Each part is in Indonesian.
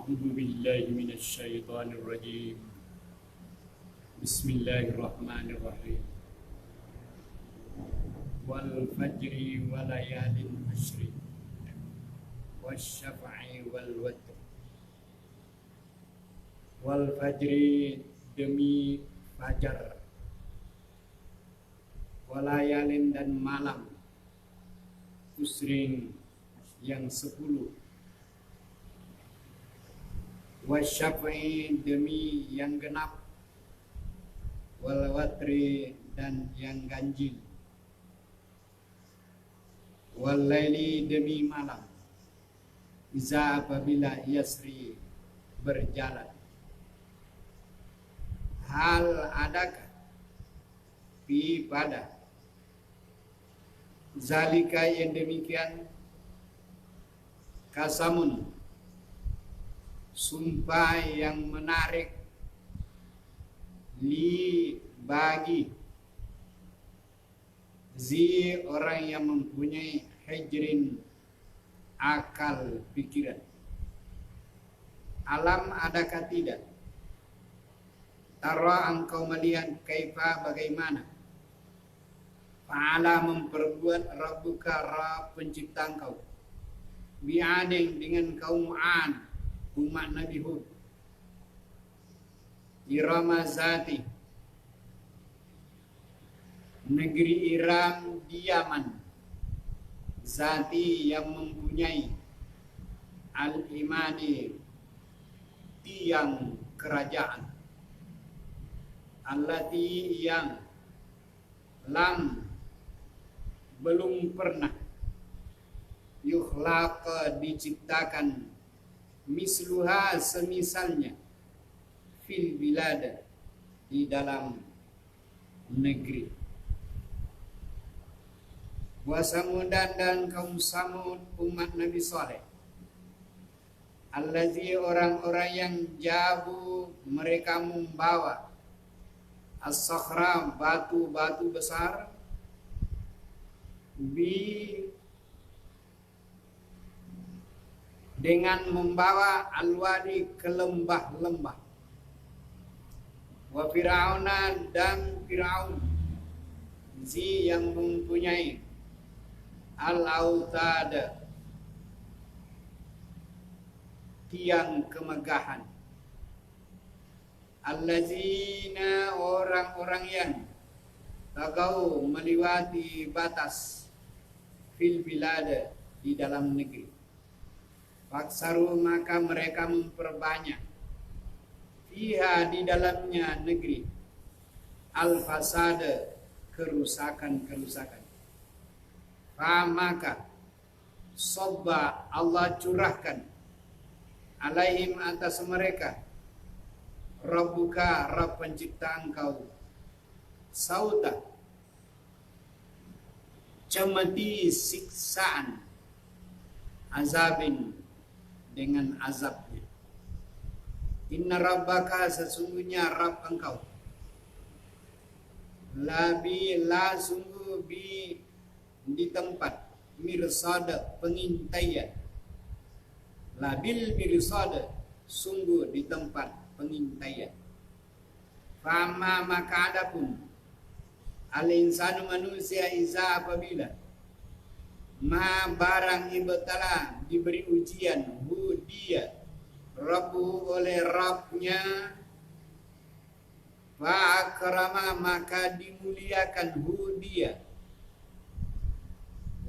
أعوذ بالله من الشيطان الرجيم. بسم الله الرحمن الرحيم. والفجر وليال عشر والشفع والوتر. والفجr demi fajar, walayalin dan malam, usrin yang 10, wasyaf'i demi yang genap, wal watri dan yang ganjil, wal laili demi malam, iza apabila yasri berjalan. Hal adakah fi pada zalika yang demikian, kasamun sumpah yang menarik, li bagi zi orang yang mempunyai hijrin akal pikiran. Alam adakah tidak, tara engkau melihat kaifa bagaimana, fa'ala memperbuat rabbuka Rabb pencipta engkau, bi'adin dengan kaum Ad umat Nabi Hud, Irama Zati negeri Iram di Yaman, Zati yang mempunyai al-imani tiang kerajaan, allati yang lam belum pernah yukhlaq diciptakan misluha semisalnya fil bilad di dalam negeri. Wa samudan dan kaum Samud umat Nabi Saleh, allazi orang-orang yang jabu mereka membawa as-sakhra batu-batu besar, bi dengan membawa al-wadi ke lembah-lembah, wa fir'auna dan Fir'aun, zi yang mempunyai al-autad tiang kemegahan, allazina orang-orang yang tagau melewati batas fil bilad di dalam negeri. Faksaru maka mereka memperbanyak fiha di dalamnya negeri al-fasada kerusakan-kerusakan. Maka sobba Allah curahkan alaihim atas mereka Rabbuka Rabb pencipta engkau sauta cemeti siksaan azabin dengan azabnya. Inna rabbaka sesungguhnya Rabb engkau la sungguh di tempat mirsada pengintaian, labil mirsada sungguh di tempat pengintaian. Fama maka adapun al insanu manusia iza apabila ma barang ibtala diberi ujian hu dia Rabbu oleh Rabbnya, fa akrama maka dimuliakan hu dia,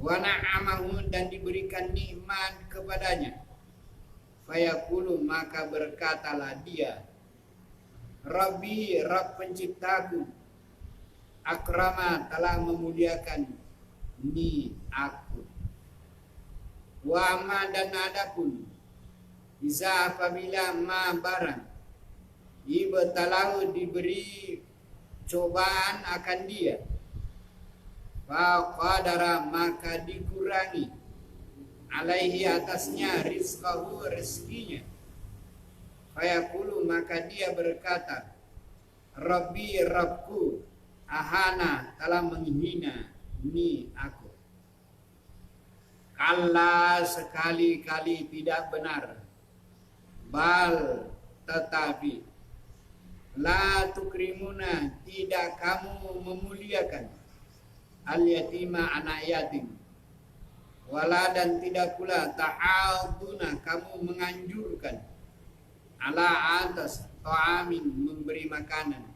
wa na'amahu dan diberikan nikmat kepadanya, fayaqulu maka berkatalah dia, Rabbi Rabb penciptaku, akrama telah memuliakan ni aku. Wa ma dan adapun iza apabila ma barang ibtalahu diberi cobaan akan dia, fa qadara maka dikurangi alaihi atasnya rizqahu rezekinya, fayaqulu maka dia berkata, Rabbi Rabbku ahana telah menghina ni aku. Kalla sekali-kali tidak benar, bal tetapi la tukrimuna tidak kamu memuliakan al yatima anak yatim, wala dan tidak pula ta'aduna kamu menganjurkan ala atas ta'amin memberi makanan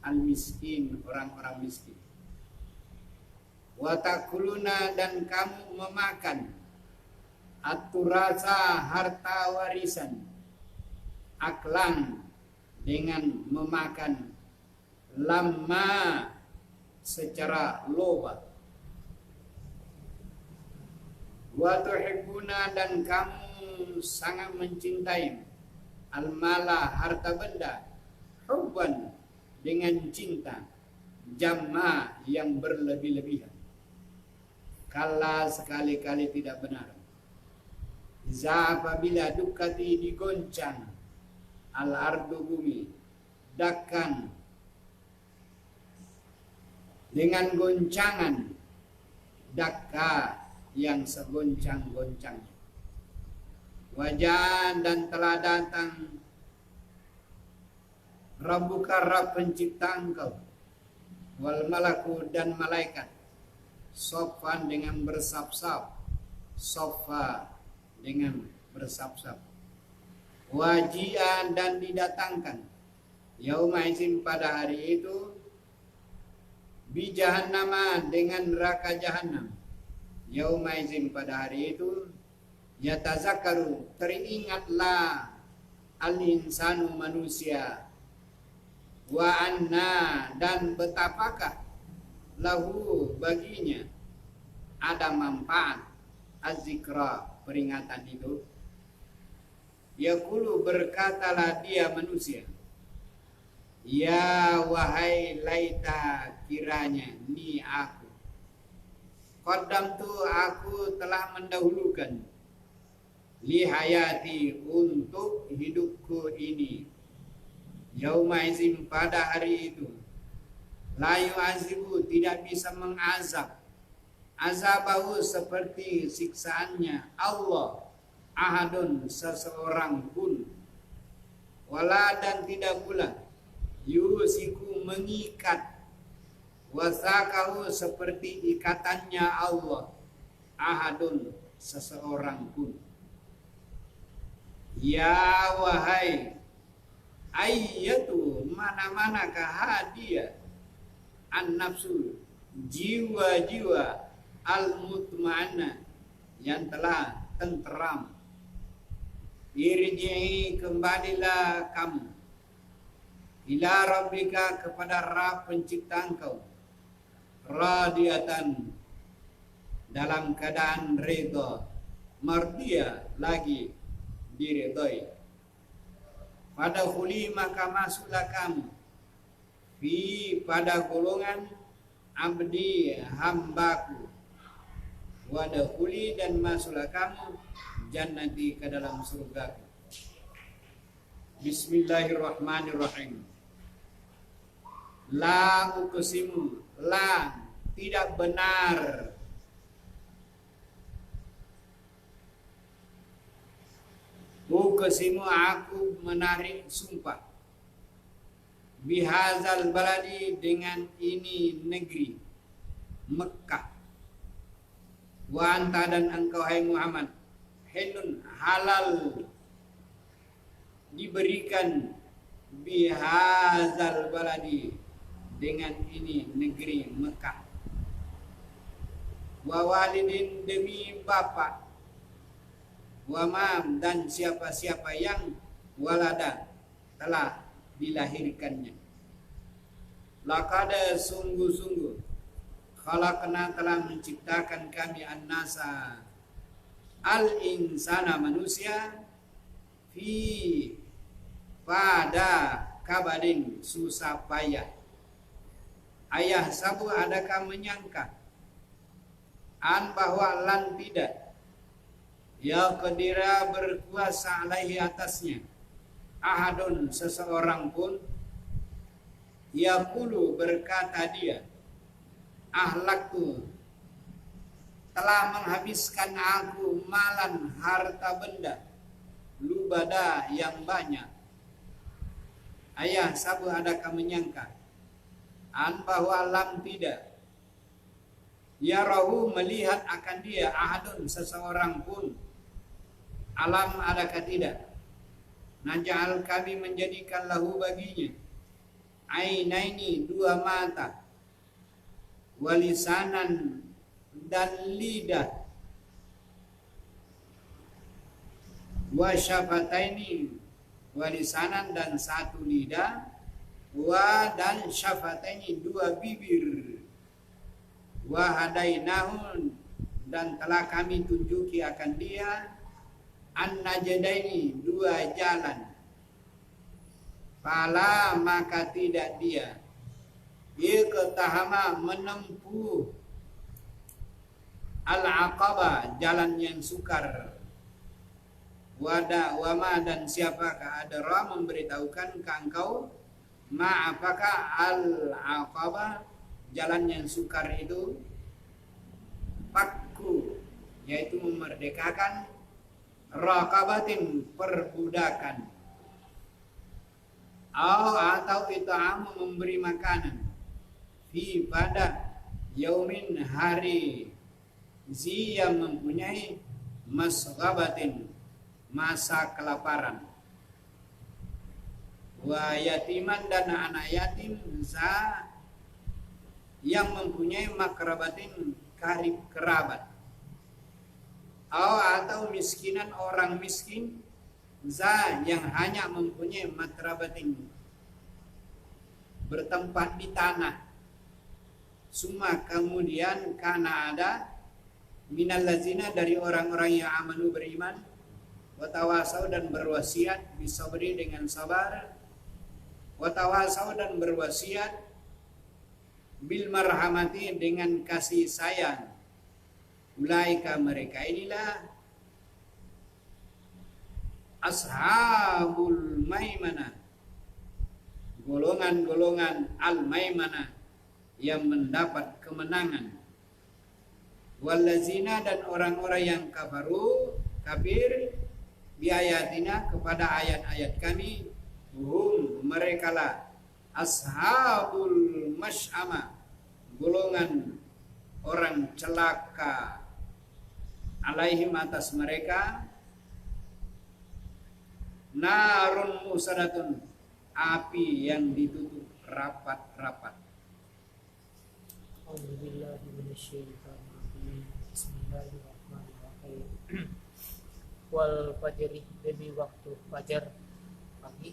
al miskin orang-orang miskin, wa takuluna dan kamu memakan aturasa harta warisan aklan dengan memakan lama secara loba, wa tuhibbuna dan kamu sangat mencintai al-mala harta benda hubban dengan cinta jamma yang berlebih-lebihan. Kala sekali-kali tidak benar. Iza apabila dukati digoncang al-ardu bumi dakkan dengan goncangan dakka yang segoncang-goncangnya. Wajah dan telah datang Rabbuka Rabb pencipta engkau, wal malaku dan malaikat, sofan dengan bersab-sab, sofa dengan bersab-sab, wajian dan didatangkan, yauma izin pada hari itu, bi jahannama dengan neraka jahanam, yauma izin pada hari itu, yatazakaru teringatlah al-insanu manusia, wa anna dan betapakah lahu baginya ada manfaat az-zikra peringatan itu. Yaqulu berkatalah dia manusia, ya wahai laita kiranya ni aku, qaddam tu aku telah mendahulukan li hayati untuk hidupku ini, yauma izin pada hari itu, la yu'azibu tidak bisa mengazab, azabahu seperti siksaannya Allah, ahadun seseorang pun, wala dan tidak pula yusiku mengikat, wasakahu seperti ikatannya Allah, ahadun seseorang pun. Ya wahai ayyatu mana-manakah dia an-nafsu jiwa-jiwa al-mutma'anna yang telah tenteram, irji'i kembalilah kamu ila rabbika kepada Rabb pencipta engkau, radiyatan dalam keadaan ridha, mardia lagi diridhai, pada khuli maka masuklah kamu fi pada golongan abdi hambaku, wadkhuli dan masuklah kamu jannati ke dalam surgaku. Bismillahirrahmanirrahim. La uqsimu, la tidak benar, uqsimu aku menarik sumpah, bihazal baladi dengan ini negeri Mekah, wa anta dan engkau hai Muhammad hilun halal diberikan, bihazal baladi dengan ini negeri Mekah, wa walidin demi bapak, wa mam dan siapa-siapa yang walada telah dilahirkannya. Laqad sungguh-sungguh khalaqna telah menciptakan kami an-nasa al-insana manusia fi pada kabadin susah payah. Ayah sabu adakah menyangka an bahwa lan tidak ya qadira berkuasa alaihi atasnya ahadun seseorang pun, yaqulu berkata dia, ahlaktu telah menghabiskan aku malan harta benda, ibadah yang banyak. Ayah sabu adakah menyangka bahwa lam tidak yarahu melihat akan dia ahadun seseorang pun. Alam adakah tidak naj'al kami menjadikan lahu baginya ainaini dua mata, walisanan dan lidah, wa syafataini walisanan dan satu lidah, wa dan syafataini dua bibir, wa hadainahun dan telah kami tunjuki akan dia an-najdaini dua jalan. Fala maka tidak dia iqtahama menempuh al-aqaba jalan yang sukar. Wama dan siapakah adara memberitahukan ke engkau ma apakah al-aqaba jalan yang sukar itu? Fakku yaitu memerdekakan, raqabatin perbudakan, atau it'am memberi makanan, fi pada yaumin hari zi yang mempunyai masghabatin masa kelaparan, wa yatiman dan anak yatim za yang mempunyai makrabatin karib kerabat, atau miskinan orang miskin za yang hanya mempunyai matrabatin bertempat di tanah. Suma kemudian karena ada minal lazina dari orang-orang yang amanu beriman, watawasau dan berwasiat bisabri dengan sabar, watawasau dan berwasiat bil marhamati dengan kasih sayang. Ulaika mereka inilah ashabul maimanah, golongan-golongan al-maimanah yang mendapat kemenangan. Wallazina dan orang-orang yang kafir biayatina kepada ayat-ayat kami, mereka lah ashabul masy'ama, golongan orang celaka, alaihim atas mereka narun musadatun, api yang ditutup rapat-rapat. Bismillahirrahmanirrahim. Wal fajri demi waktu fajar pagi,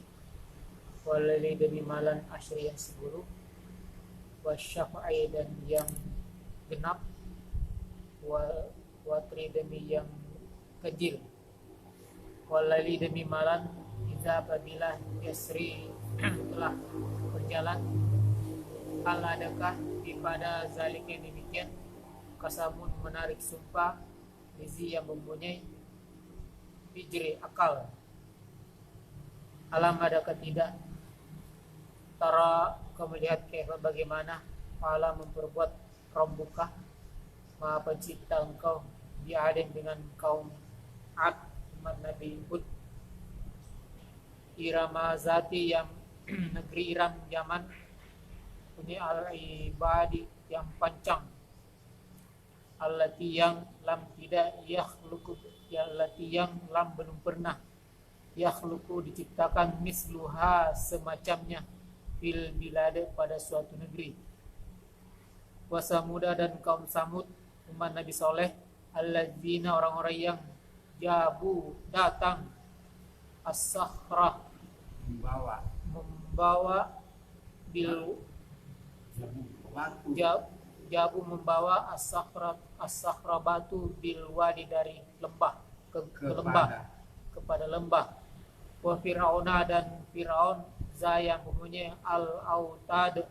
wal laili demi malam asyri yang 10, wasyafa'i dan yang genap, wal watri demi yang kecil, walali demi malam idza apabila yasri telah berjalan, aladakah pada zalik yang demikian kasamun menarik sumpah, bizi yang mempunyai hijri akal. Alam adakah tidak tara kau melihat bagaimana Allah memperbuat Rabbuka Maha Pencipta engkau bi'adin dengan kaum Ad umat Nabi Hud, Irama Zati yang negeri Iram Yaman, punya al-ibadi yang pancang, allati yang lam tidak yakhluqu, allati yang lam belum pernah yakhluqu diciptakan misluha semacamnya fil bilad pada suatu negeri. Wa Samuda dan kaum Samud umat Nabi Soleh, alladzina orang-orang yang jabu datang as-sakhrah membawa bil jabu membawa as-sakhrah batu bil wadi dari lembah ke lembah kepada lembah. Wa Fir'auna dan Fir'aun za yang mempunyai al-autad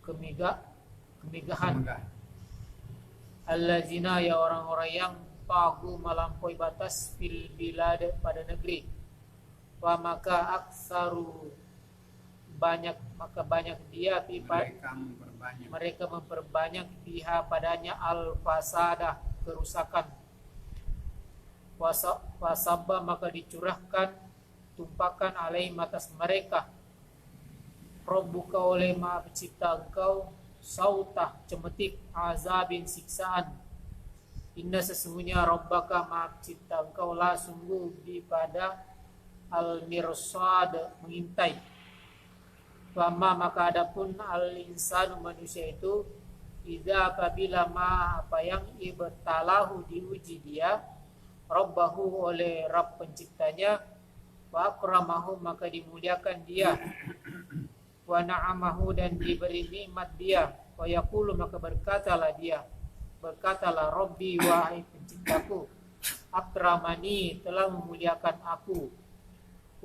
kemegahan, allazina ya orang-orang yang tagu melampaui batas fil bilad pada negeri. Wa maka aksaru banyak dia mereka memperbanyak pihak padanya al fasadah kerusakan. Wasabba maka dicurahkan tumpakan alaihim atas mereka Rabbuka oleh Maha Pencipta engkau sautah cemetik azabin siksaan. Inna sesungguhnya Rabbaka Maha Pencipta engkau la sungguh di pada al-mirsad mengintai. Fama maka adapun al-insanu manusia itu idza apabila ma apa yang ibtalahu diuji dia Rabbahu oleh Rabb penciptanya wa akramahu maka dimuliakan dia wa na'amahu dan diberi nikmat dia wa yaqulu maka berkatalah Rabbi wahai penciptaku akramani telah memuliakan aku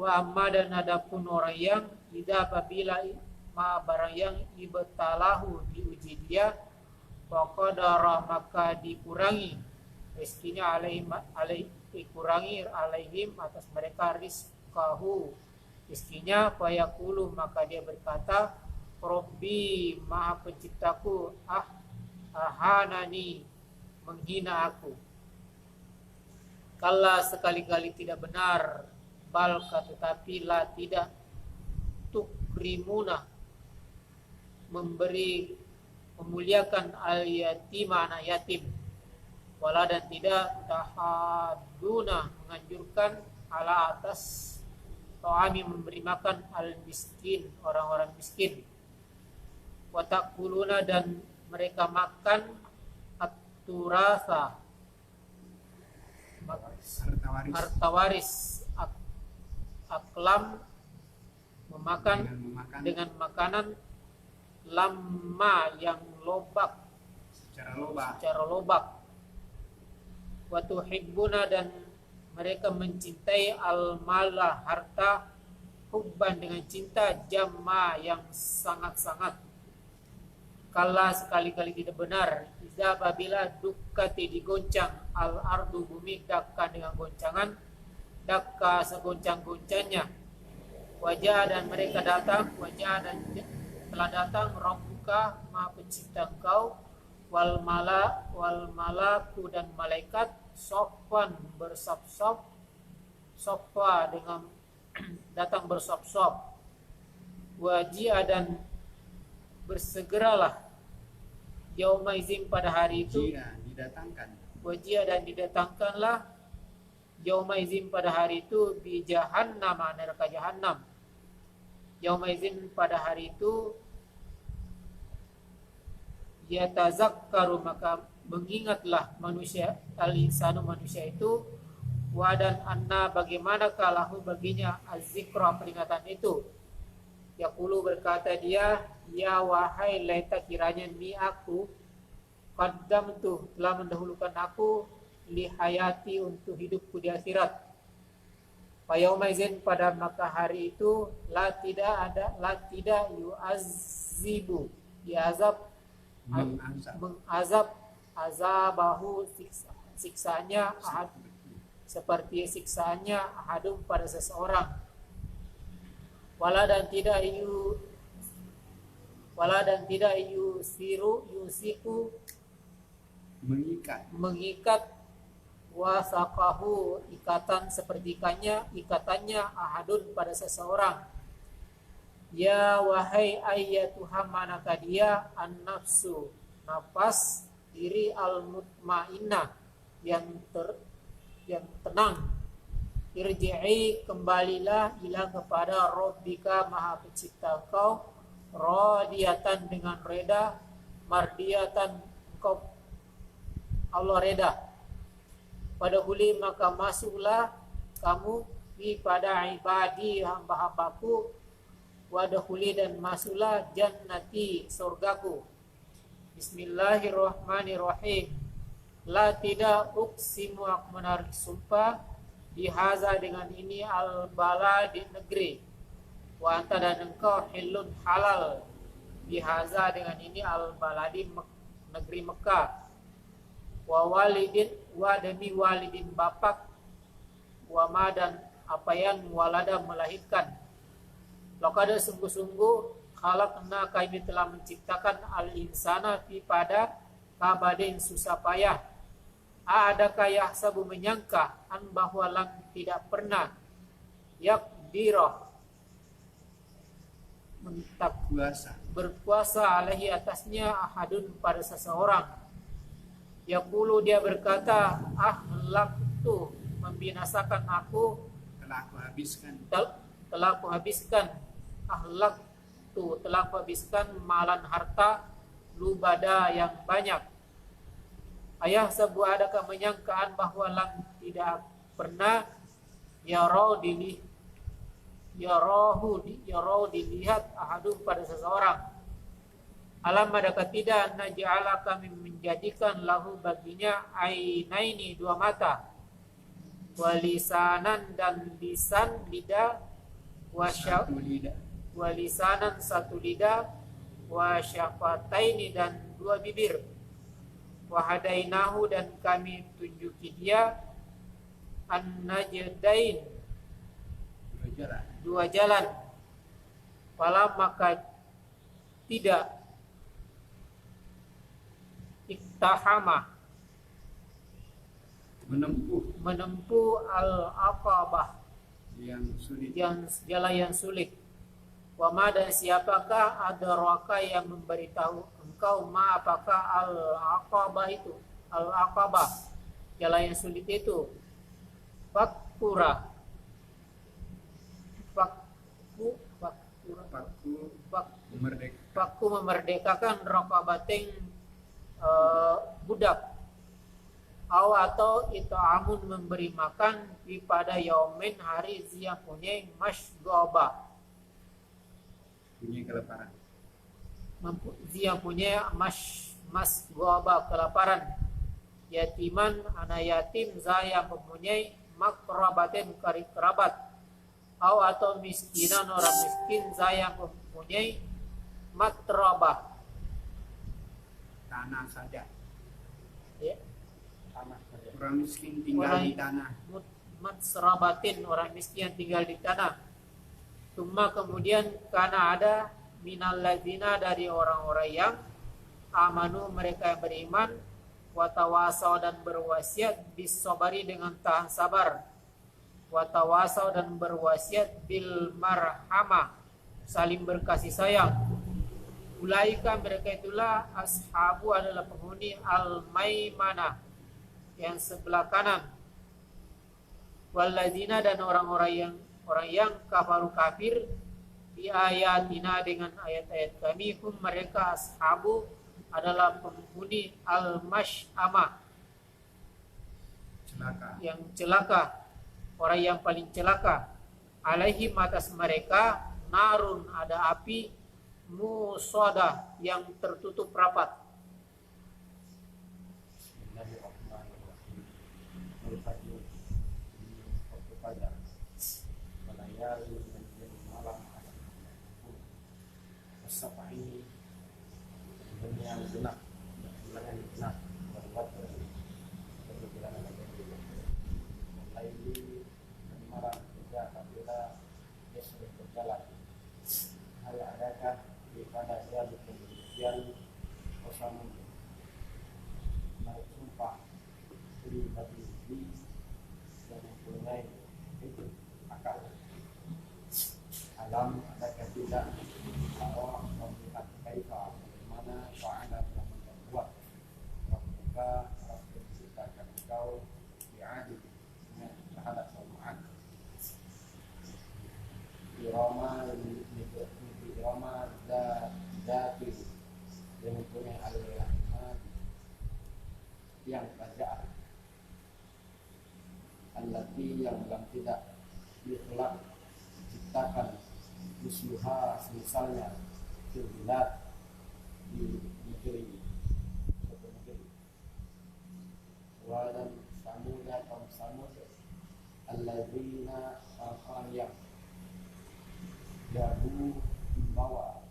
wa amma dan adapun orang yang idza apabila ma barang yang ibtalahu diuji dia wa qadara maka dikurangi rezekinya alaihim atas mereka rizqahu rezekinya fayaqulu maka dia berkata Rabbi Maha Penciptaku ahanani menghina aku. Kala sekali-kali tidak benar balka tetapi la tidak tukrimuna memuliakan al-yatima anak yatim wala dan tidak tahaduna menganjurkan ala atas ta'ami memberi makan al-miskin orang-orang miskin wa takuluna dan mereka makan at-turasa harta waris aklam memakan dengan makanan lama yang lobak secara lobak wa tuhibbuna dan mereka mencintai al-mala harta hubban dengan cinta jamma yang sangat-sangat. Kala sekali-kali tidak benar iza apabila dukkati digoncang al-ardu bumi dakka dengan goncangan dakka segoncang-goncangnya wajah dan mereka datang wajah dan telah datang Rabbuka Maha Pencipta engkau wal malaku dan malaikat sofan bersop-sop sofa dengan datang bersop-sop wajia dan bersegeralah yauma izin pada hari itu wajia dan didatangkanlah yauma izin pada hari itu di jahannam neraka jahannam yauma izin pada hari itu yatazakkaru maka mengingatlah manusia al-insanu manusia itu wa dan anna bagaimana kalahu baginya az-zikra peringatan itu yaqulu berkata dia ya wahai laita kiranya ni aku qaddamtu telah mendahulukan aku li hayati untuk hidupku di akhirat fa yauma izin pada maka hari itu la tidak yu'azzibu diazab mengazab azabahu siksanya ahad seperti siksaannya ahadum pada seseorang wala dan tidak yusiku mengikat wasaqahu ikatan seperti ikatannya ahadun pada seseorang. Ya wahai ayyatuha manakah dia an-nafsu nafas diri al-mutmainnah yang tenang irji'i kembalilah ila kepada Rabbika Maha Pencipta engkau radiyatan dengan reda mardiyatan engkau Allah reda pada huli maka masuklah kamu pada ibadi hamba-hambaku wadkhuli dan masuklah jannati surgaku. Bismillahirrahmanirrahim. La tidak uksimu aku menarik sumpah bihaza dengan ini al-bala di negeri wa anta dan engkau hilun halal bihaza dengan ini al-baladi negeri Mekah wa walidin wa demi walidin bapak wa ma dan apa yang walada melahirkan. Laqad sungguh-sungguh khalaqna kami telah menciptakan al-insana pada kabadin susah payah Adakah yahsabu menyangka an bahwa lam tidak pernah yakdirah Kuasa. berkuasa alaihi atasnya ahadun pada seseorang. Yaqulu dia berkata, ahlaktu membinasakan aku, Telah aku habiskan. telah aku habiskan, ahlaktu telah aku habiskan malan harta lubada yang banyak. Ayah sebuah adakah menyangkaan bahwa lam tidak pernah yarau dilihat ahadun pada seseorang. Alam adakah tidak naj'ala kami menjadikan lahu baginya ainaini dua mata, walisanan dan lisan lidah, Satu lidah. walisanan satu lidah, wasyafataini dan dua bibir, wahadainahu dan kami tunjuki dia an-najdain dua jalan. Fala maka tidak iktahama menempuh al-aqabah yang jalan yang sulit. Wa ma dan siapakah adraka yang memberitahu engkau ma apakah al-aqabah itu, al-aqabah jalan yang sulit itu. Fakura Fakku memerdekakan raqabatin budak, atau itu amun memberi makan pada yaumin hari yang punya masghoba, punya kelaparan, yang punya masghoba kelaparan, yatiman anak yatim yang mempunyai makrabatin kerabat, atau miskinan orang miskin yang mempunyai matrabah tanah saja. Ya. Orang miskin tinggal di tanah. Matsrabatin orang miskin tinggal di tanah. Cuma kemudian karena ada minal ladzina dari orang-orang yang amanu mereka yang beriman, watawasau dan berwasiat bisobari dengan tahan sabar, watawasau dan berwasiat bil marhamah saling berkasih sayang. Ulaika mereka itulah ashabu adalah penghuni al-maimanah yang sebelah kanan. Walladzina dan orang yang kafaru kafir di ayatina dengan ayat-ayat kami, hum mereka ashabu adalah penghuni al-mash'amah yang celaka, orang yang paling celaka. Alaihim atas mereka narun ada api musoda yang tertutup rapat. Alam adakah tidak bahwa melihat kaifa bagaimana fa'ala telah membuat Rabbuka Rabb menciptakan engkau bi'adil dengan terhadap Al-Quran Irama Zatil yang mempunyai al-Rahman yang kerajaan Allati yang dalam tidak dikhlaq diciptakan misluha misalnya filbilad di negeri suatu negeri. Wadan samuda kaum samud alladzina orang yang jabu membawa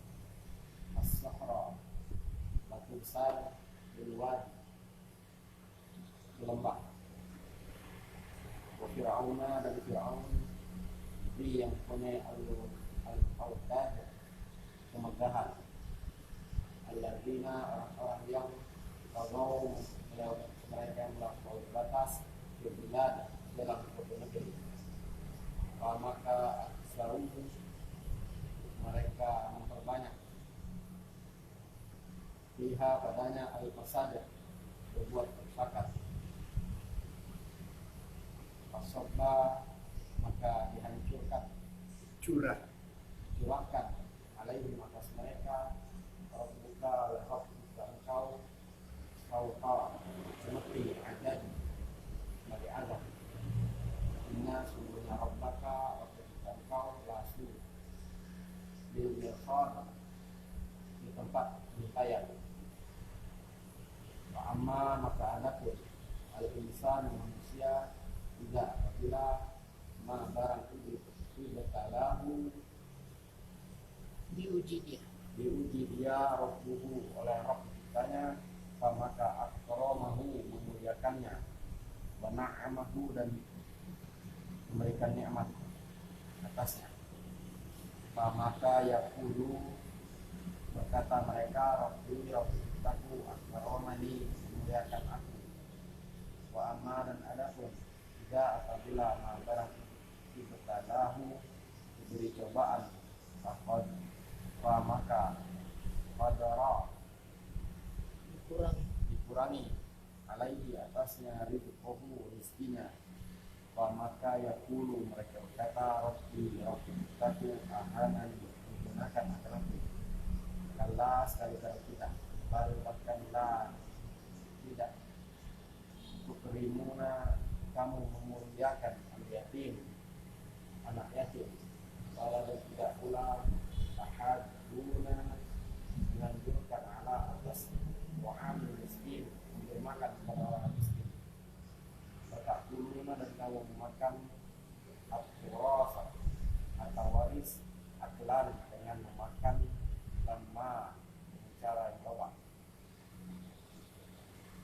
as-sahra batu besar di wadi di lembah. Wa Fir'auna dan Fir'aun yang punya al-autad kemegahan alladzina orang-orang yang kalau mereka melakukan bilad dalam suatu negeri. Maka selalu mereka memperbanyak fiha padanya al-fasad, berbuat kerusakan. Fasobba, maka dihancurkan, curahkan alaihim atas mereka rabbuka rabbuka engkau sauqa seperti adab bagi azab. Inna sungguhnya rabbaka rabbuka engkau lasu bil mirsad, di tempat pengintayan. Wa amma maka adapun al-insan manusia tidak apabila ma barang itu ibtalahu diuji dia rabbuhu oleh Rabb kitanya, maka akramahu memuliakannya, wa na'amahu dan memberikan nikmat atasnya. Maka yaqulu berkata mereka Rabbuku akramani, memuliakan aku. Wa amma dan adapun tidak apabila barang ibtalahu diberi cobaan, maka qadara dikurangi alaihi atasnya rizquhu rizkinya. Maka yaqulu mereka berkata Rabbuku ahanan, menggunakan akan aku. Kalla sekali-kali tidak, bal bahkan la tidak, tukrimuna kamu memuliakan al-yatim, anak yatim. Wala dan tidak pula ahaduna menganjurkan ala atas wa'amil miskin, memberi makan kepada orang miskin. Watakuluna dan kamu memakan al-turasa atau waris aklan dengan memakan lama dengan cara yang lewat.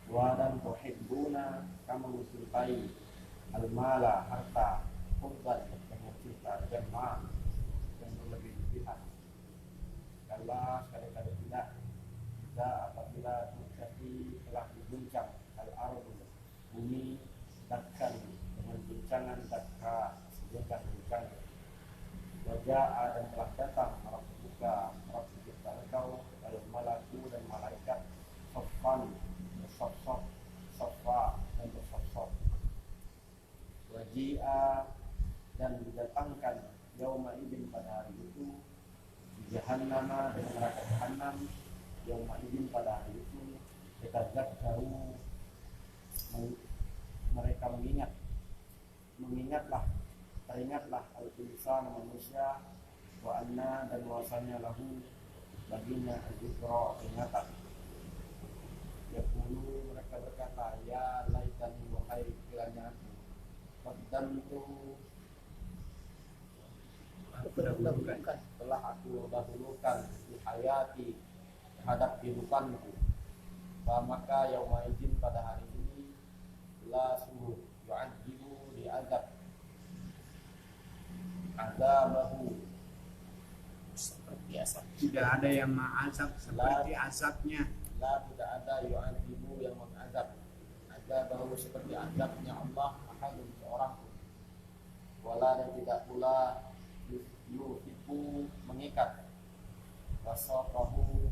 Wa dan tuhibbuna kamu mencintai al-mala harta hubban dengan cinta jama' yang berlebih-lebihan. Kalau sekali-kali tidak apabila terjadi telah diguncang al-ardu bumi dakkan dengan guncangan dakka seguncan-guncangan. Wajah dan telah datang Rabbuka Rabb kita engkau al malaku dan malaikat saffan bersaf-saf saffa dan bersaf-saf. Waji'a dan didatangkan yauma idin pada hari itu jahannama dengan neraka jahannam. Yauma idin pada hari itu yatadzakkaru mereka teringatlah al-insan manusia wa anna dan bahwasanya lahu baginya al-dzikra ingatan. Yaqulu mereka berkata ya laitani wahai kiranya aku qaddamtu telah aku dahulukan di hayati terhadap kehidupanku. Maka yauma idzin pada hari ini la sungguh yu'adzibu diazab azabahu seperti asap. Tidak ada yang mengazab seperti azabnya. La tidak ada yu'adzibu yang mengazab azabahu seperti azabnya Allah ahadun seorang pun. Wala dan tidak pula yuhibu mengikat wasaqahu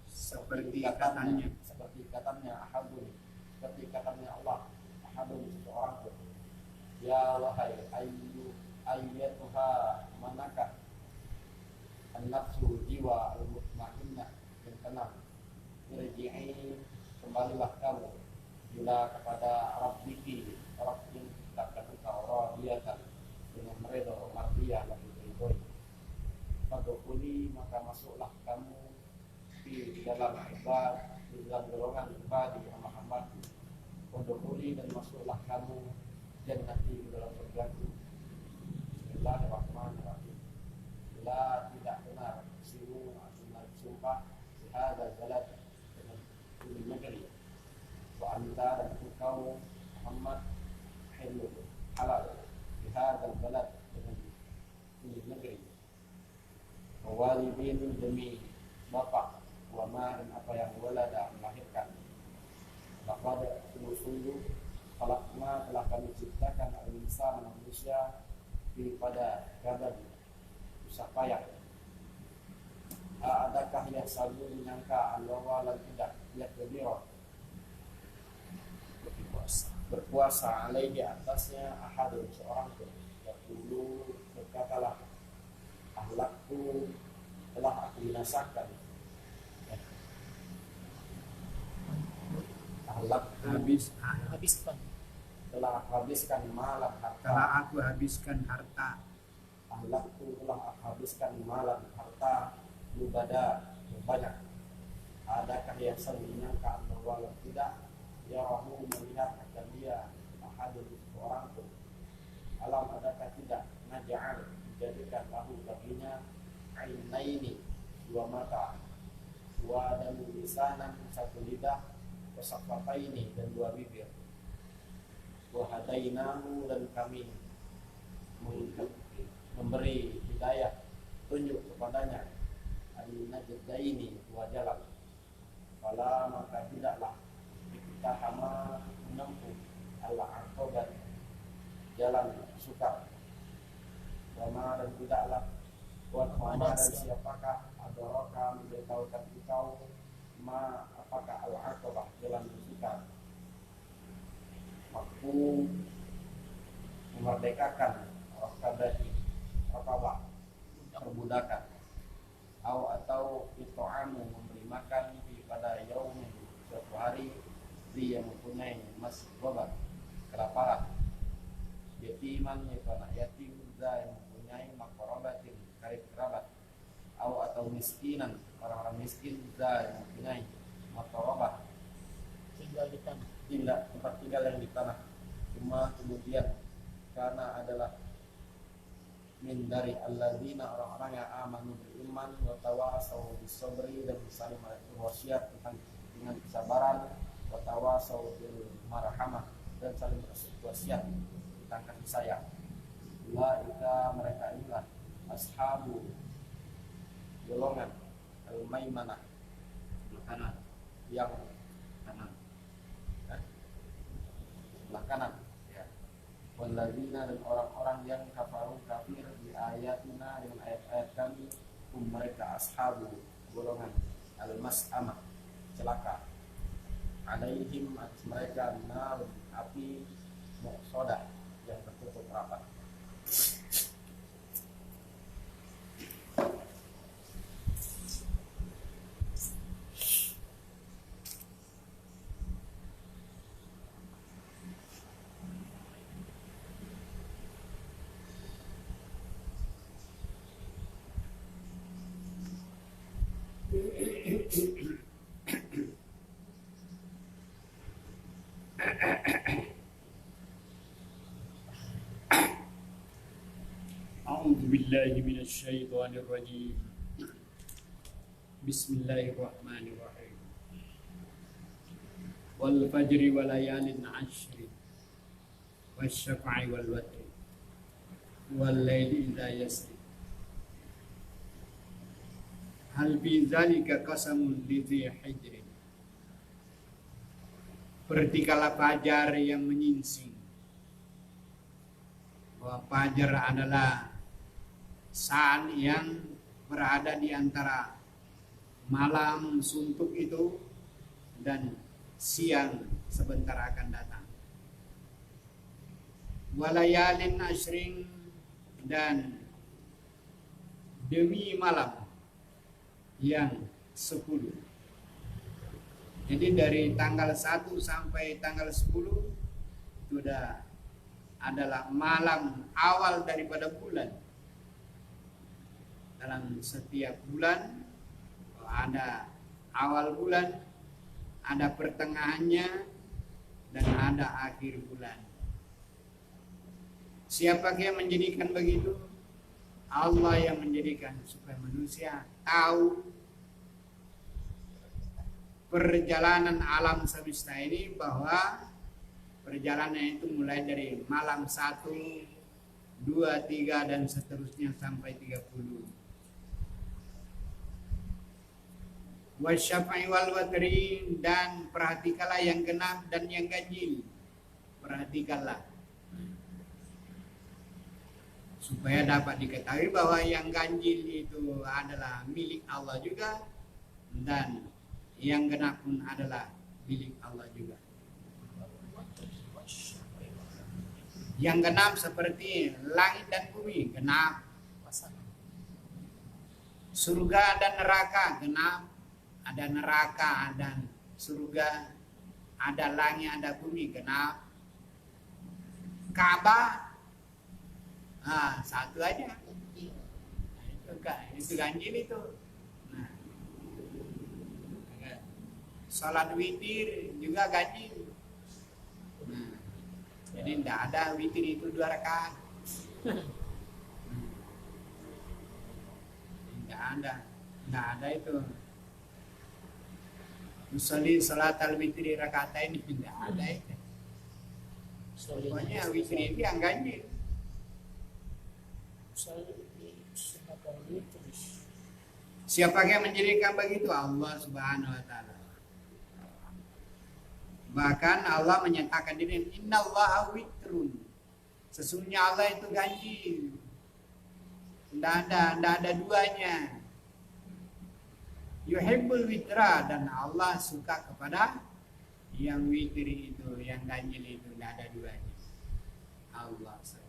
Seperti katanya ahadun seperti katanya Allah ahadun seorang pun. Ya wahai ayyatuha manakah an-nafsu jiwa al-mutmainnah yang tenang, irji'i kembalilah kamu ila kepada Rabbiki Rabb yang menciptakan engkau radiyatan dengan meredo mardiyah lagi beridoi. Fadkhuli maka masuklah kamu di dalam ibad, di dalam golongan ibadi hamba-hambaku. Fadkhuli dan masuklah kamu jannati di dalam surgaku. Bismillahirrahmanirrahim. La tidak benar simu atau sumpah sihada balad dengan ini negeri. Wa anta dan engkau Muhammad halal sihada balad dengan ini negeri. Walidin demi bapak, wa ma dan apa yang walada melahirkan. Laqad sungguh-sungguh khalaqna telah kami insan manusia pada gadab susah payah. Adakah yang selalu menyangka Allah dan tidak yakdir berpuasa alaihi atasnya ahadun seorang pun. Yaqulu berkatalah ahlakku telah aku binasakan. habiskan Telah aku habiskan malam harta. Telah aku habiskan harta. Ahlakku telah aku habiskan malam harta lubada banyak. Adakah yang selalu menyangka bahwa tidak ya rahu melihat akan dia ahadun seorang pun. Alam adakah tidak naj'al dijadikan lahu baginya ainaini dua mata, dua dan lisanan satu lidah, wasafataini dan dua bibir, wahadainahu dan kami memberi hidayah tunjuk kepadanya an-najdaini dua jalan. Fala maka tidaklah kita hama menempuh al-aqabah jalan sukar. Wama dan tidaklah buat wama dan siapakah adaraka memberitahukan engkau ma apakah al-aqabah jalan sukar. Aku memerdekakan raqabah perbudakan atau ito'amu memberi makan pada yaumin suatu hari dia yang mempunyai masghabah kelaparan, yatiman yaitu anak yatim, za yang mempunyai maqrabatin karib kerabat, atau miskinan orang-orang miskin, za yang mempunyai maqrabah tinggal di tanah, tempat tinggal yang di tanah. Cuma kemudian karena adalah min dari alladzina orang-orang yang amanu beriman wa tawasau bisabri dan saling berwasiat dengan kesabaran, wa tawasau bil marhamah dan saling berwasiat tentang kasih sayang. Ulaika mereka inilah ashabu golongan al-maimanah kanan yang kanan sebelah kanan. Walladzina dan orang-orang yang kafaru kafir di ayatina dengan ayat-ayat kami, mereka ashabu golongan al-mas'amah celaka. Alaihim atas mereka nar api muqsadah yang tertutup rapat. A'udzu billahi minasy syaithanir rajim. Bismillahirrahmanirrahim. Wal fajri wa layalin 'ashri wasyaf'i wal watri wal laili idza yasri. Hal fi dzalika qasamun lidzi hijrin. Pertikala fajar yang menyingsing, bahwa fajar adalah saat yang berada di antara malam suntuk itu dan siang sebentar akan datang. Walayalin ashring dan demi malam yang 10. Jadi dari tanggal 1 sampai tanggal 10 itu adalah malam awal daripada bulan. Dalam setiap bulan ada awal bulan, ada pertengahannya, dan ada akhir bulan. Siapa yang menjadikan begitu? Allah yang menjadikan supaya manusia tahu perjalanan alam semesta ini, bahwa perjalanan itu mulai dari malam 1, 2, 3 dan seterusnya sampai 30. Wasyafa'i wal watri dan perhatikanlah yang genap dan yang ganjil. Perhatikanlah supaya dapat diketahui bahwa yang ganjil itu adalah milik Allah juga dan yang genap pun adalah milik Allah juga. Yang genap seperti langit dan bumi genap, surga dan neraka genap, ada neraka dan surga, ada langit ada bumi genap. Ka'bah satu aja. Itu ganjil itu. Nah, salat witir juga ganjil. Nah, jadi tidak ada witir itu 2 rakaat. Tidak ada itu. Musalli salat al-witri rakaatain ini tidak ada itu. Pokoknya witir itu yang ganjil. Siapa yang menjadikan begitu? Allah Subhanahu wa taala. Bahkan Allah menyatakan diri, innallaha witrun. Sesungguhnya Allah itu ganjil. Tidak ada duanya. Yuhibbul witra, dan Allah suka kepada yang witir itu, yang ganjil itu, tidak ada duanya. Allah saja.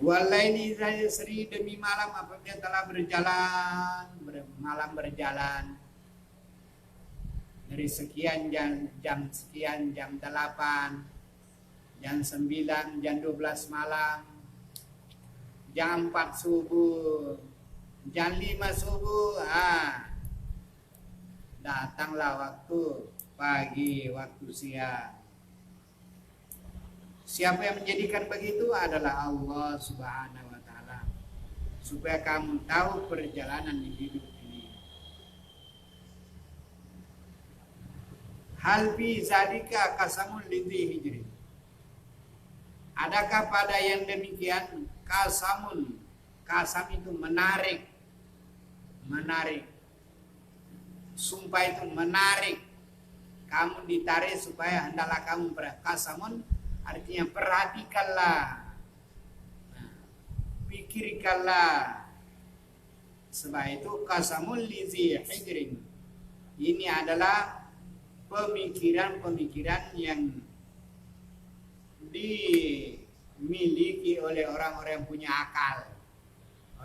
Walaili idza yasri, demi malam apabila telah berjalan, malam berjalan dari sekian jam sekian, jam 8, jam 9, jam 12 malam, jam 4 subuh, jam 5 subuh, datanglah waktu pagi, waktu siang. Siapa yang menjadikan begitu adalah Allah Subhanahu wa taala. Supaya kamu tahu perjalanan di hidup ini. Hal fi zalika qasamul lidzi hijri. Adakah pada yang demikian qasamun? Qasam itu menarik. Menarik. Sumpah itu menarik. Kamu ditarik supaya hendaklah kamu qasamun. Artinya perhatikanlah, pikirkanlah. Sebab itu qasamul lizi hijrin. Ini adalah pemikiran-pemikiran yang dimiliki oleh orang-orang yang punya akal.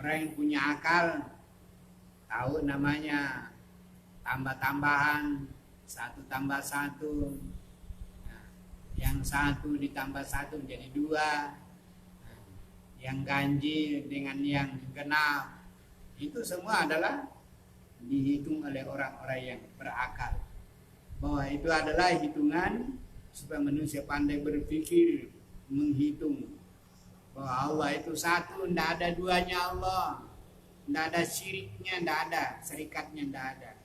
Orang yang punya akal tahu namanya tambah-tambahan, 1 tambah 1. Yang 1 ditambah 1 menjadi 2. Yang ganjil dengan yang genap, itu semua adalah dihitung oleh orang-orang yang berakal. Bahwa itu adalah hitungan supaya manusia pandai berpikir, menghitung bahwa Allah itu satu, tidak ada duanya Allah, tidak ada syiriknya, tidak ada serikatnya, tidak ada.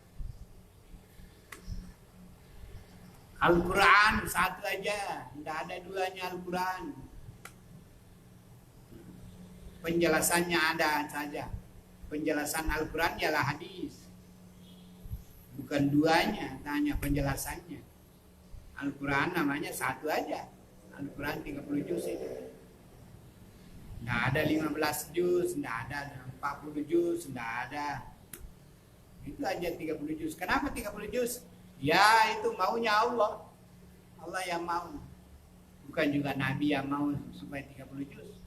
Al-Quran satu aja, tidak ada duanya Al-Quran. Penjelasannya ada saja. Penjelasan Al-Quran ialah hadis. Bukan duanya, hanya penjelasannya. Al-Quran namanya satu aja. Al-Quran 30 juz itu. Tidak ada 15 juz, tidak ada 40 juz, tidak ada. Itu aja 30 juz. Kenapa 30 juz? Ya itu maunya Allah. Allah yang mau. Bukan juga Nabi yang mau supaya 30 juz.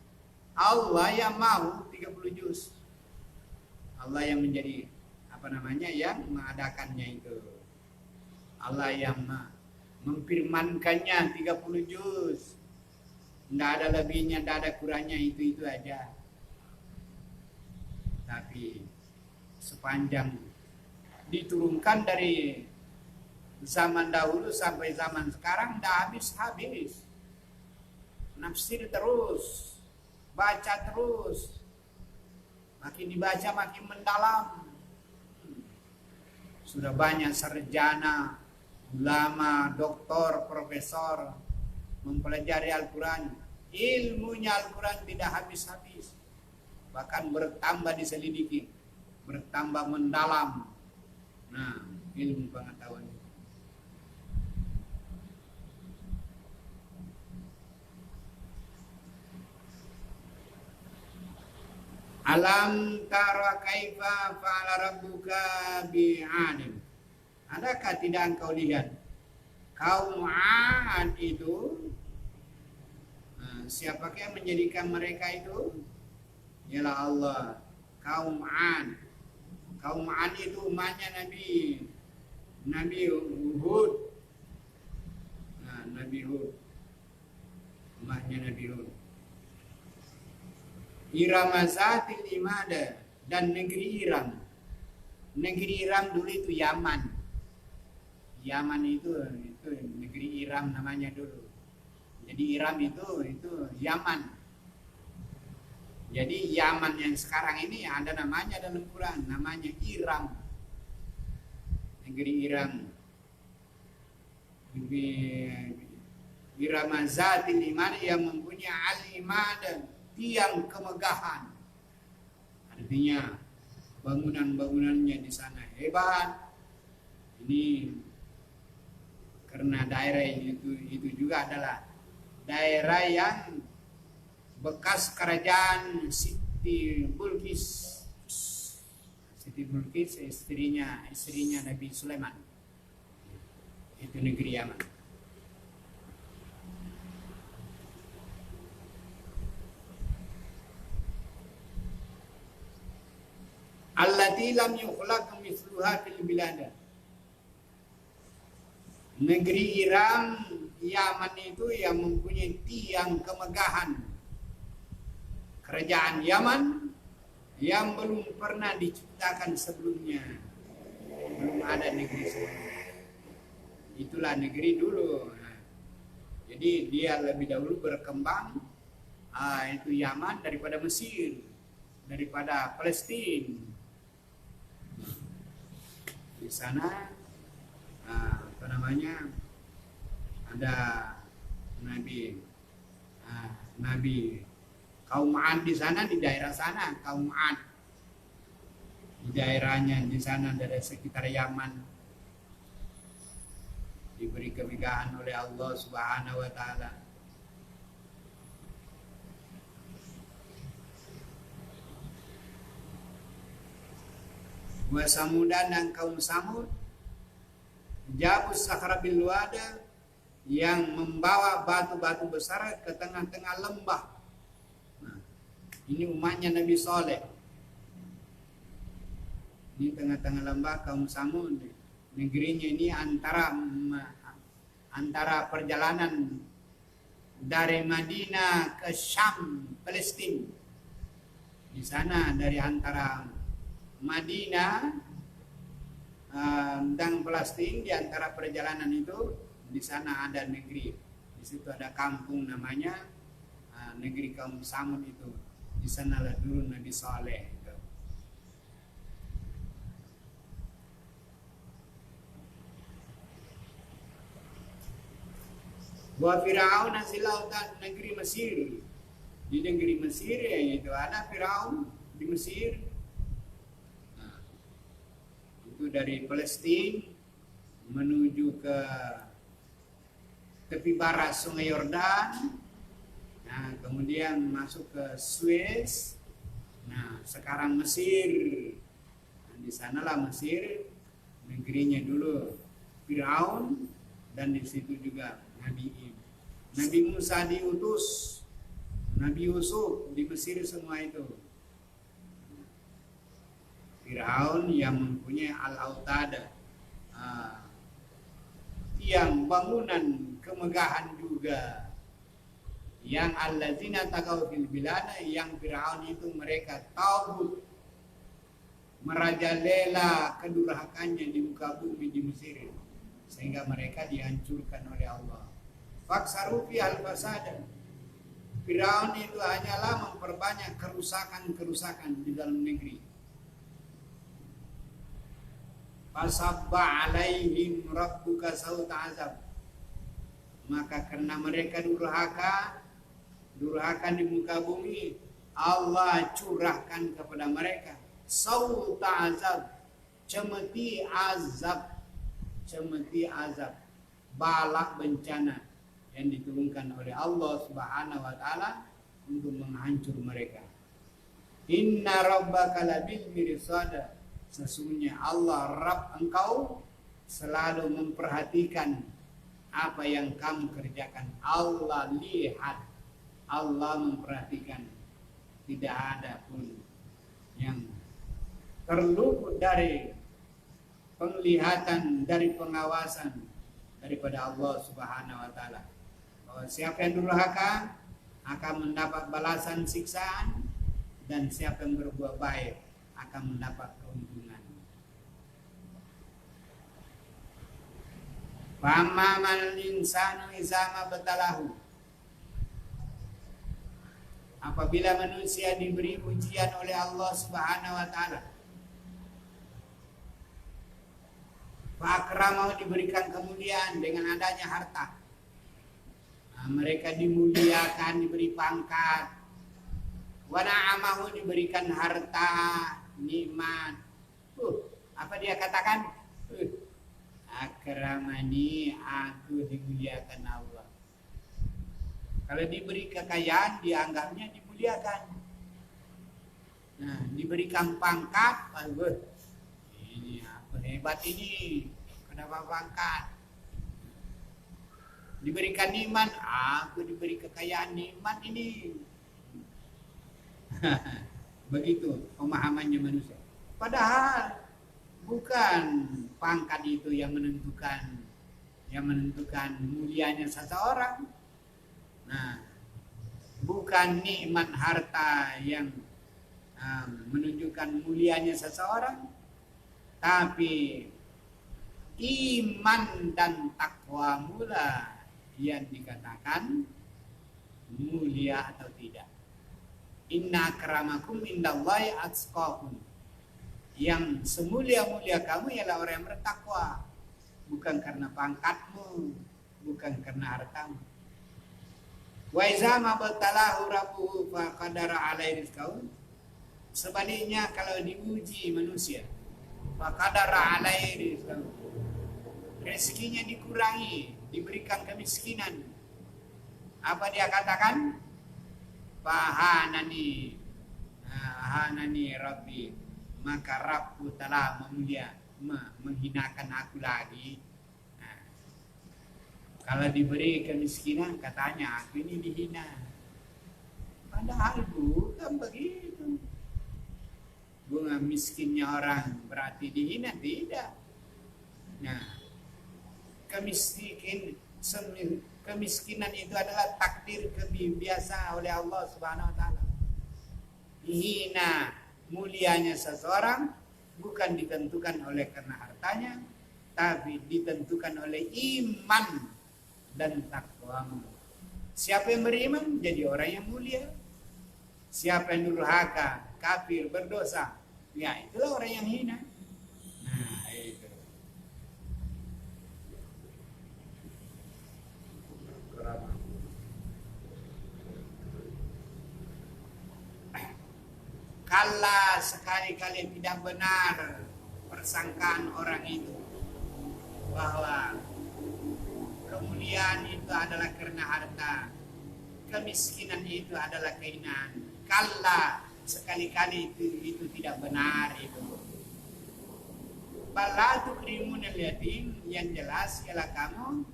Allah yang mau 30 juz. Allah yang menjadi yang mengadakannya itu. Allah yang memfirmankannya 30 juz. Tidak ada lebihnya, tidak ada kurangnya, itu aja. Tapi sepanjang diturunkan dari zaman dahulu sampai zaman sekarang tidak habis-habis. Nafsir terus, baca terus. Makin dibaca makin mendalam. Sudah banyak sarjana, ulama, doktor, profesor mempelajari Al-Quran. Ilmunya Al-Quran tidak habis-habis. Bahkan bertambah diselidiki, bertambah mendalam. Nah, ilmu pengetahuan. Alam tara kaifa fa'ala rabbuka bi'adim. Adakah tidak engkau lihat kaum 'Ad itu, siapakah yang menjadikan mereka itu? Ialah Allah. Kaum 'Ad. Kaum 'Ad itu umatnya Nabi Hud. Nabi Hud. Umatnya Nabi Hud. Iramazatil imada, dan negeri Iram. Negeri Iram dulu itu Yaman. Yaman itu negeri Iram namanya dulu. Jadi Iram itu Yaman. Jadi Yaman yang sekarang ini ada namanya dalam Quran, namanya Iram. Negeri Iram. Iramazatil imada yang mempunyai al-imada, tiang kemegahan. Artinya bangunan-bangunannya di sana hebat. Ini karena daerah itu juga adalah daerah yang bekas kerajaan Siti Bilqis. Siti Bilqis istrinya Nabi Sulaiman. Itu negeri Yaman. Allati lam yukhlaq mithluha fil bilad. Negeri Iram, Yaman itu yang mempunyai tiang kemegahan. Kerajaan Yaman yang belum pernah diciptakan sebelumnya. Belum ada negeri sebelumnya. Itulah negeri dulu. Jadi dia lebih dahulu berkembang, itu Yaman daripada Mesir, daripada Palestina. Di sana ada Nabi kaum 'Ad di sana, di daerah sana kaum 'Ad, di daerahnya di sana dari sekitar Yaman, diberi kemegahan oleh Allah Subhanahu wa taala. Wa Samudan, dan kaum Samud, Jabus Sakhra bil Wada, yang membawa batu-batu besar ke tengah-tengah lembah. Ini umatnya Nabi Saleh. Ini tengah-tengah lembah kaum Samud. Negerinya ini antara perjalanan dari Madinah ke Syam, Palestina. Di sana dari antara Madinah dan Palestina, di antara perjalanan itu, di sana ada negeri. Di situ ada kampung namanya negeri kaum Samud itu. Di sanalah dulu Nabi Saleh. Wa Fir'aun hasil lautan, negeri Mesir. Di negeri Mesir yaitu ada Fir'aun di Mesir. Itu dari Palestina menuju ke tepi barat Sungai Yordan. Nah, kemudian masuk ke Suez. Nah, sekarang Mesir. Nah, di sanalah Mesir, negerinya dulu Firaun, dan di situ juga Nabi Musa diutus, Nabi Yusuf di Mesir, semua itu. Firaun yang mempunyai al-autada, tiang bangunan kemegahan juga. Yang allazina tagaw fil bilad, yang Firaun itu mereka taubat, merajalela kedurhakannya di muka bumi di Mesir, sehingga mereka dihancurkan oleh Allah. Faksaru fi al-fasad. Firaun itu hanyalah memperbanyak kerusakan-kerusakan di dalam negeri. Fasabba alaihim rabbuka sauta azab. Maka karena mereka durhaka di muka bumi, Allah curahkan kepada mereka sauta azab, cemeti azab, balak bencana yang diturunkan oleh Allah Subhanahu wa taala untuk menghancur mereka. Inna rabbaka labil mirsad. Sesungguhnya Allah Rabb engkau selalu memperhatikan apa yang kamu kerjakan. Allah lihat, Allah memperhatikan. Tidak ada pun yang terluput dari penglihatan, dari pengawasan daripada Allah Subhanahu wa taala. Bahwa siapa yang durhaka akan mendapat balasan siksaan, dan siapa yang berbuat baik akan mendapat keuntungan. Fa'ammal insanu izama batalahu. Apabila manusia diberi ujian oleh Allah Subhanahu wa taala, fa'akramahu, diberikan kemuliaan dengan adanya harta. Nah, mereka dimuliakan, diberi pangkat. Wa na'amahu, diberikan harta, nikmat. Apa dia katakan? Akramani, aku dimuliakan Allah. Kalau diberi kekayaan, dianggapnya dimuliakan. Nah, diberikan pangkat, ini apa hebat ini, kenapa pangkat? Diberikan nikmat, aku diberi kekayaan, nikmat ini. Begitu pemahamannya manusia. Padahal bukan pangkat itu yang menentukan mulianya seseorang. Nah, bukan nikmat harta yang menunjukkan mulianya seseorang, tapi iman dan takwa mula yang dikatakan mulia atau tidak. Inna akramakum indallahi atqakum. Yang semulia-mulia kamu ialah orang yang bertakwa, bukan karena pangkatmu, bukan karena hartamu. Wa iza ma batalahu rabbuhu fa qadara alaihi rizqahu. Sebaliknya kalau diuji manusia, fa qadara alaihi rizqahu, rezekinya dikurangi, diberikan kemiskinan. Apa dia katakan? Fahanani, hanani Rabbi, maka Rabbku telah menghinakan aku lagi. Nah, kalau diberi kemiskinan katanya aku ini dihina, padahal bukan begitu. Bunga miskinnya orang berarti dihina, tidak. Nah, kemiskinan itu adalah takdir biasa oleh Allah Subhanahu wa taala. Dihina mulianya seseorang bukan ditentukan oleh karena hartanya, tapi ditentukan oleh iman dan takwa. Siapa yang beriman jadi orang yang mulia. Siapa yang durhaka, kafir, berdosa, ya itulah orang yang hina. Nah, itu. Kala, sekali-kali tidak benar persangkaan orang itu bahwa kemuliaan itu adalah karena harta, kemiskinan itu adalah kehinaan. Kala, sekali-kali itu tidak benar itu. Bala tukrimun al-yatim, yang jelas ialah kamu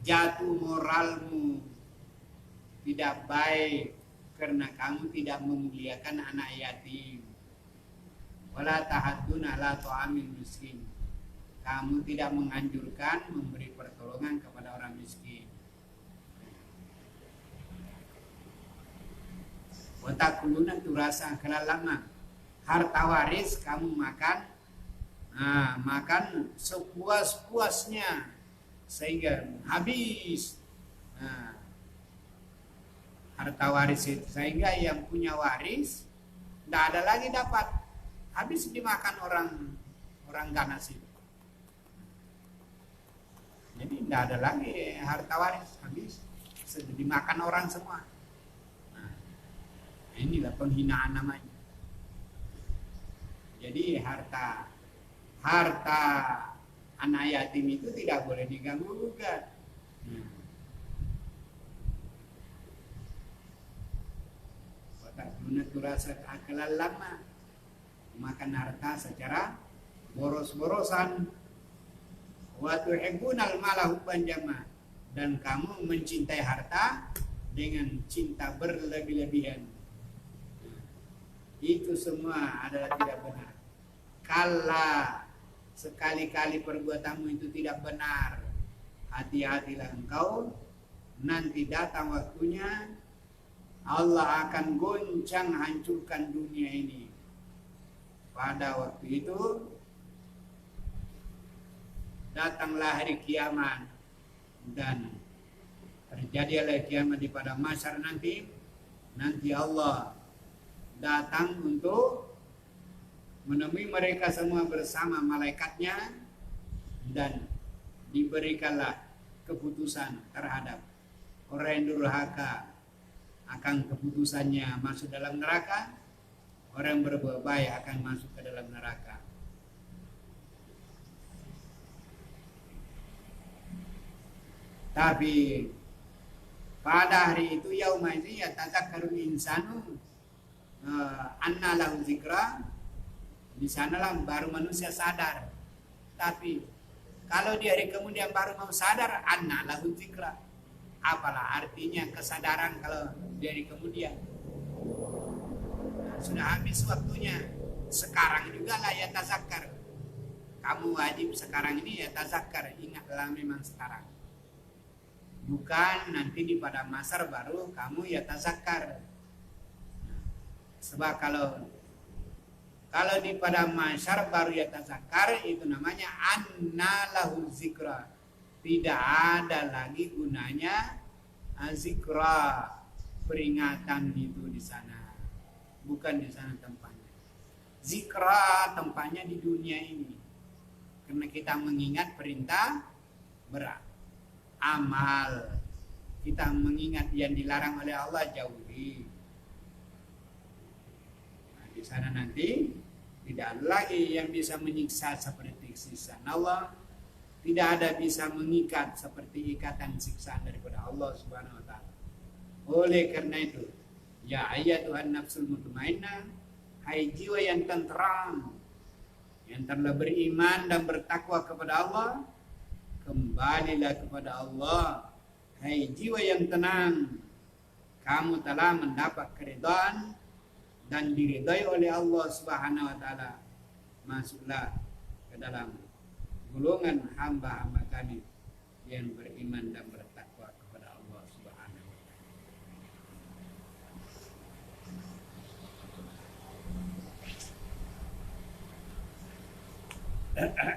jatuh moralmu tidak baik karena kamu tidak memuliakan anak yatim. Wala tahaddun ala ta'amil miskin, kamu tidak menganjurkan memberi pertolongan kepada orang miskin. Wa takuluna turasa kalalama, harta waris kamu makan, makan sepuas-puasnya sehingga habis. Harta waris itu sehingga yang punya waris tidak ada lagi dapat, habis dimakan orang ganas itu. Jadi tidak ada lagi harta waris, habis dimakan orang semua. Nah, inilah penghinaan namanya. Jadi harta anak yatim itu tidak boleh diganggu gugat. meneturasa akalan lama, makan harta secara boros-borosan. Wa tuhibbunal mala hubban jamma, dan kamu mencintai harta dengan cinta berlebih-lebihan. Itu semua adalah tidak benar. Kala sekali-kali perbuatanmu itu tidak benar, hati-hatilah engkau, nanti datang waktunya Allah akan goncang hancurkan dunia ini. Pada waktu itu datanglah hari kiamat, dan terjadilah kiamat di pada mahsyar nanti. Nanti Allah datang untuk menemui mereka semua bersama malaikatnya, dan diberikanlah keputusan terhadap orang yang durhaka, akan keputusannya masuk dalam neraka, orang yang berbuat baik akan masuk ke dalam neraka. Tapi pada hari itu yauma itu ya tazakkarul insanu anna lahu zikra, di sanalah baru manusia sadar. Tapi kalau di hari kemudian baru mau sadar, anna lahu zikra, apalah artinya kesadaran kalau di hari kemudian? Nah, sudah habis waktunya. Sekarang juga lah ya tazakkar. Kamu wajib sekarang ini ya tazakkar, ingatlah memang sekarang. Bukan nanti di pada mahsyar baru kamu ya tazakkar. Sebab kalau di pada mahsyar baru ya tazakkar, itu namanya anna lahu zikra. Tidak ada lagi gunanya zikra, peringatan itu di sana. Bukan di sana tempatnya. Zikra tempatnya di dunia ini. Karena kita mengingat perintah beramal. Kita mengingat yang dilarang oleh Allah, jauhi. Nah, di sana nanti tidak ada lagi yang bisa menyiksa seperti siksaan Allah. Tidak ada bisa mengikat seperti ikatan siksaan daripada Allah Subhanahu wa taala. Oleh karena itu, ya ayyatuhan nafsul mutmainnah, hai jiwa yang tenteram, yang telah beriman dan bertakwa kepada Allah, kembalilah kepada Allah. Hai jiwa yang tenang, kamu telah mendapat keridhaan dan diridhai oleh Allah Subhanahu wa taala. Masuklah ke dalam golongan hamba-hamba kami yang beriman dan bertakwa kepada Allah Subhanahu wa taala.